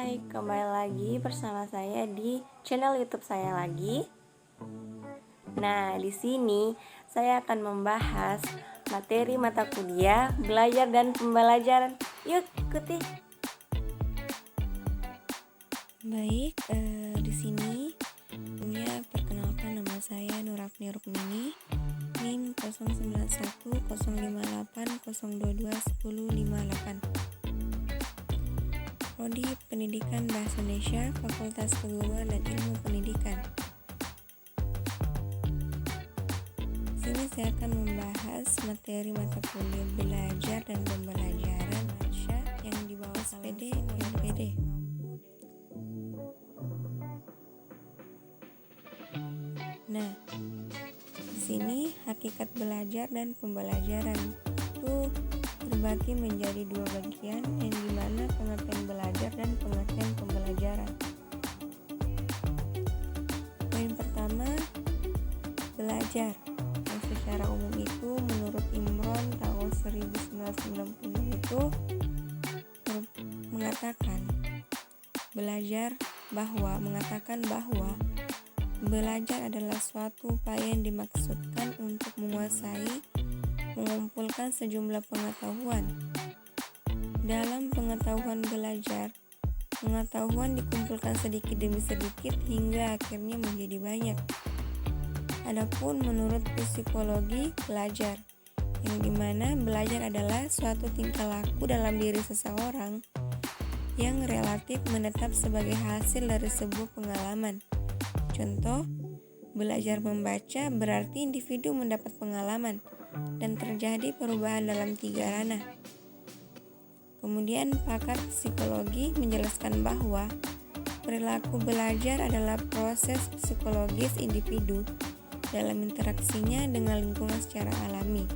Hai, kembali lagi bersama saya di channel YouTube saya lagi. Nah, di sini saya akan membahas materi mata kuliah belajar dan pembelajaran. Yuk, ikuti. Baik, di sini perkenalkan nama saya Nurafni Rukmini, NIM 091058022158. Prodi Pendidikan Bahasa Indonesia, Fakultas Keguruan dan Ilmu Pendidikan. Sini saya akan membahas materi mata kuliah belajar dan pembelajaran yang di bawah SPD LPD. Nah, di sini hakikat belajar dan pembelajaran itu terbagi menjadi dua bagian, yang dimana pengertian belajar dan pengertian pembelajaran. Poin pertama, belajar, yang secara umum itu menurut Imron tahun 1990 itu mengatakan bahwa belajar adalah suatu upaya yang dimaksudkan untuk menguasai, mengumpulkan sejumlah pengetahuan. Dalam pengetahuan belajar, pengetahuan dikumpulkan sedikit demi sedikit hingga akhirnya menjadi banyak. Adapun menurut psikologi belajar, yang dimana belajar adalah suatu tingkah laku dalam diri seseorang yang relatif menetap sebagai hasil dari sebuah pengalaman. Contoh, belajar membaca berarti individu mendapat pengalaman dan terjadi perubahan dalam 3 ranah. Kemudian pakar psikologi menjelaskan bahwa perilaku belajar adalah proses psikologis individu dalam interaksinya dengan lingkungan secara alami.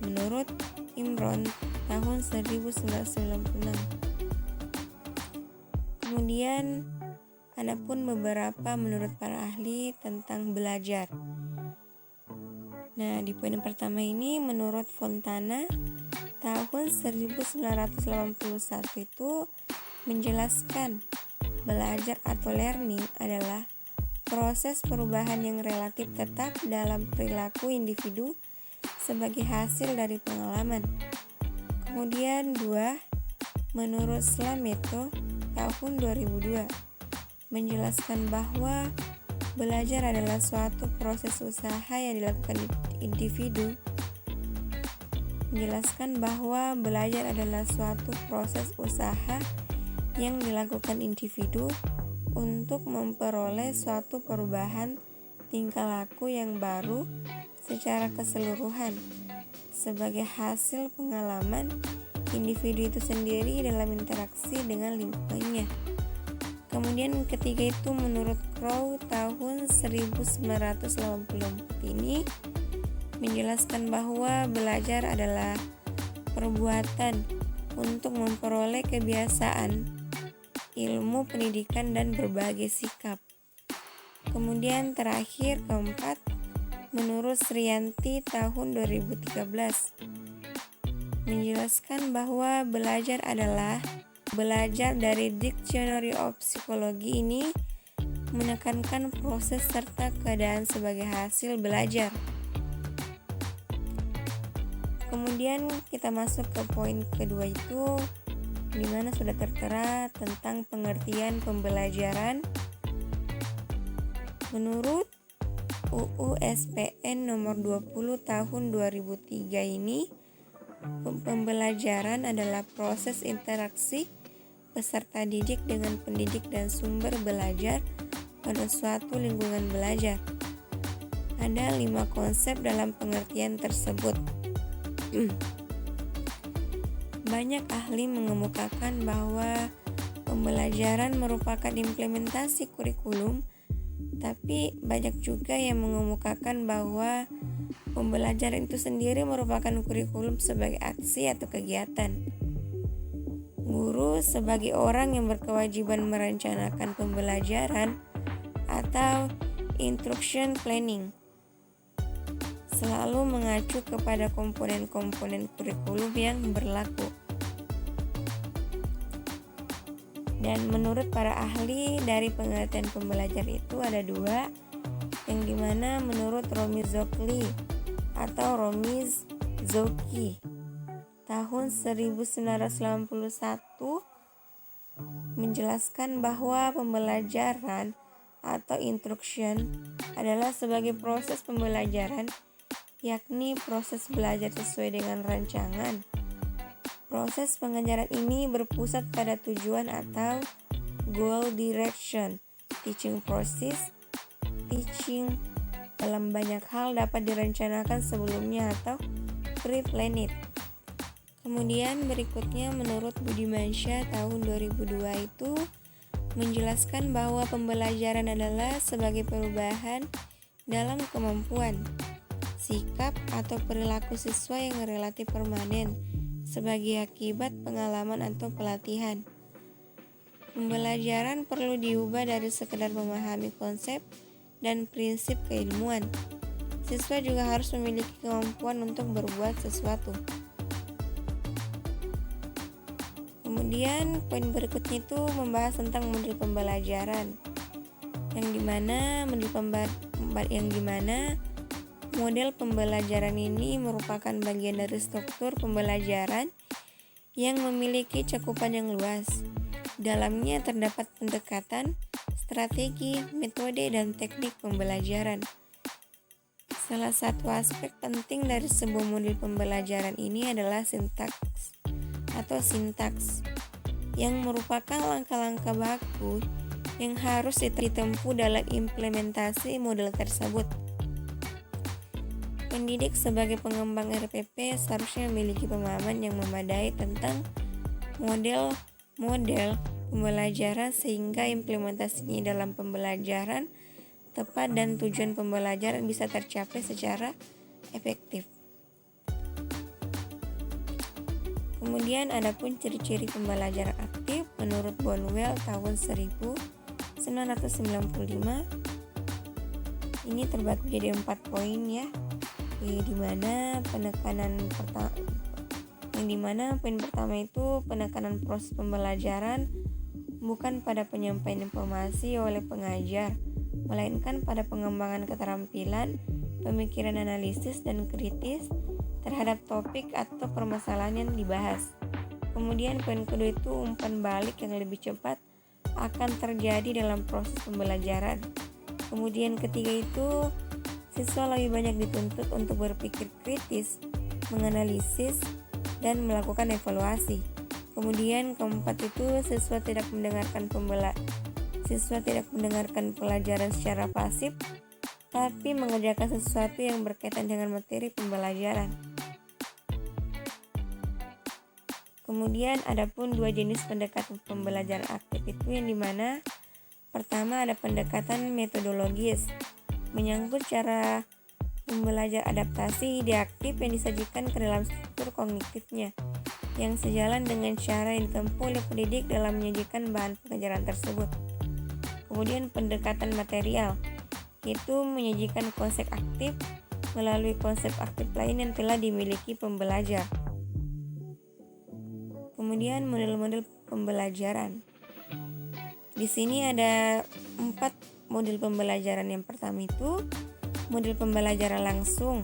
Menurut Imron tahun 1996. Kemudian adapun beberapa menurut para ahli tentang belajar. Nah, di poin pertama ini menurut Fontana tahun 1981 itu menjelaskan belajar atau learning adalah proses perubahan yang relatif tetap dalam perilaku individu sebagai hasil dari pengalaman. Kemudian 2, menurut Slameto tahun 2002 menjelaskan bahwa belajar adalah suatu proses usaha yang dilakukan individu. Menjelaskan bahwa belajar adalah suatu proses usaha yang dilakukan individu untuk memperoleh suatu perubahan tingkah laku yang baru secara keseluruhan sebagai hasil pengalaman individu itu sendiri dalam interaksi dengan lingkungannya. Kemudian ketiga itu menurut Crow tahun 1980 ini menjelaskan bahwa belajar adalah perbuatan untuk memperoleh kebiasaan, ilmu pendidikan dan berbagai sikap. Kemudian terakhir keempat menurut Srianti tahun 2013 menjelaskan bahwa belajar dari Dictionary of Psychology ini menekankan proses serta keadaan sebagai hasil belajar. Kemudian kita masuk ke poin kedua itu, di mana sudah tertera tentang pengertian pembelajaran. Menurut UU SPN nomor 20 tahun 2003 ini, pembelajaran adalah proses interaksi peserta didik dengan pendidik dan sumber belajar pada suatu lingkungan belajar. Ada 5 konsep dalam pengertian tersebut. Banyak ahli mengemukakan bahwa pembelajaran merupakan implementasi kurikulum, tapi banyak juga yang mengemukakan bahwa pembelajaran itu sendiri merupakan kurikulum sebagai aksi atau kegiatan. Guru sebagai orang yang berkewajiban merencanakan pembelajaran atau instruction planning selalu mengacu kepada komponen-komponen kurikulum yang berlaku. Dan menurut para ahli dari pengertian pembelajar itu ada dua, yang dimana menurut Ramiz Zokli atau Ramiz Zoki tahun 1981 menjelaskan bahwa pembelajaran atau instruction adalah sebagai proses pembelajaran, yakni proses belajar sesuai dengan rancangan. Proses pengajaran ini berpusat pada tujuan atau goal direction. Teaching process, teaching dalam banyak hal dapat direncanakan sebelumnya atau pre-planned. Kemudian berikutnya menurut Budimansyah tahun 2002 itu menjelaskan bahwa pembelajaran adalah sebagai perubahan dalam kemampuan, sikap atau perilaku siswa yang relatif permanen sebagai akibat pengalaman atau pelatihan. Pembelajaran perlu diubah dari sekedar memahami konsep dan prinsip keilmuan. Siswa juga harus memiliki kemampuan untuk berbuat sesuatu. Kemudian poin berikutnya itu membahas tentang model pembelajaran, yang dimana model pembelajaran ini merupakan bagian dari struktur pembelajaran yang memiliki cakupan yang luas. Dalamnya terdapat pendekatan, strategi, metode, dan teknik pembelajaran. Salah satu aspek penting dari sebuah model pembelajaran ini adalah sintaks, yang merupakan langkah-langkah baku yang harus ditempuh dalam implementasi model tersebut. Pendidik sebagai pengembang RPP seharusnya memiliki pemahaman yang memadai tentang model pembelajaran sehingga implementasinya dalam pembelajaran tepat dan tujuan pembelajaran bisa tercapai secara efektif. Kemudian adapun ciri-ciri pembelajaran aktif menurut Bonwell tahun 1995. Ini terbagi jadi 4 poin ya. Dimana poin pertama itu penekanan proses pembelajaran bukan pada penyampaian informasi oleh pengajar, melainkan pada pengembangan keterampilan, pemikiran analisis dan kritis terhadap topik atau permasalahan yang dibahas. Kemudian poin kedua itu umpan balik yang lebih cepat akan terjadi dalam proses pembelajaran. Kemudian ketiga itu siswa lebih banyak dituntut untuk berpikir kritis, menganalisis, dan melakukan evaluasi. Kemudian keempat itu siswa tidak mendengarkan pelajaran secara pasif, tapi mengerjakan sesuatu yang berkaitan dengan materi pembelajaran. Kemudian adapun 2 jenis pendekatan pembelajaran aktif itu yang dimana pertama ada pendekatan metodologis, menyangkut cara membelajar adaptasi ide aktif yang disajikan ke dalam struktur kognitifnya, yang sejalan dengan cara yang ditempuh oleh pendidik dalam menyajikan bahan pengajaran tersebut. Kemudian pendekatan material, yaitu menyajikan konsep aktif melalui konsep aktif lain yang telah dimiliki pembelajar. Kemudian model-model pembelajaran. Di sini ada 4 model pembelajaran. Yang pertama itu model pembelajaran langsung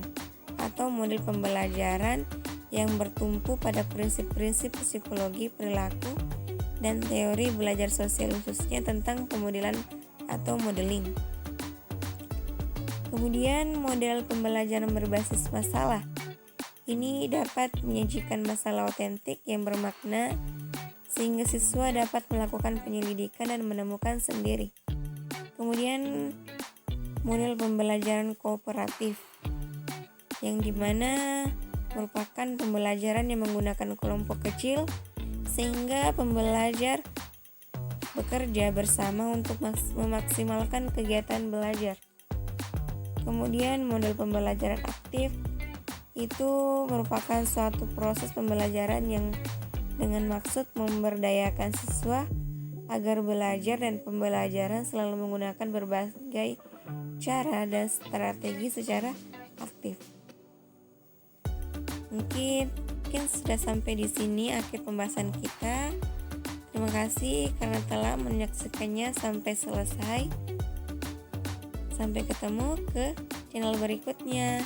atau model pembelajaran yang bertumpu pada prinsip-prinsip psikologi perilaku dan teori belajar sosial khususnya tentang pemodelan atau modeling. Kemudian model pembelajaran berbasis masalah. Ini dapat menyajikan masalah otentik yang bermakna sehingga siswa dapat melakukan penyelidikan dan menemukan sendiri. Kemudian model pembelajaran kooperatif, yang dimana merupakan pembelajaran yang menggunakan kelompok kecil sehingga pembelajar bekerja bersama untuk memaksimalkan kegiatan belajar. Kemudian model pembelajaran aktif itu merupakan suatu proses pembelajaran yang dengan maksud memberdayakan siswa agar belajar dan pembelajaran selalu menggunakan berbagai cara dan strategi secara aktif. Mungkin sudah sampai di sini akhir pembahasan kita. Terima kasih karena telah menyaksikannya sampai selesai. Sampai ketemu ke channel berikutnya.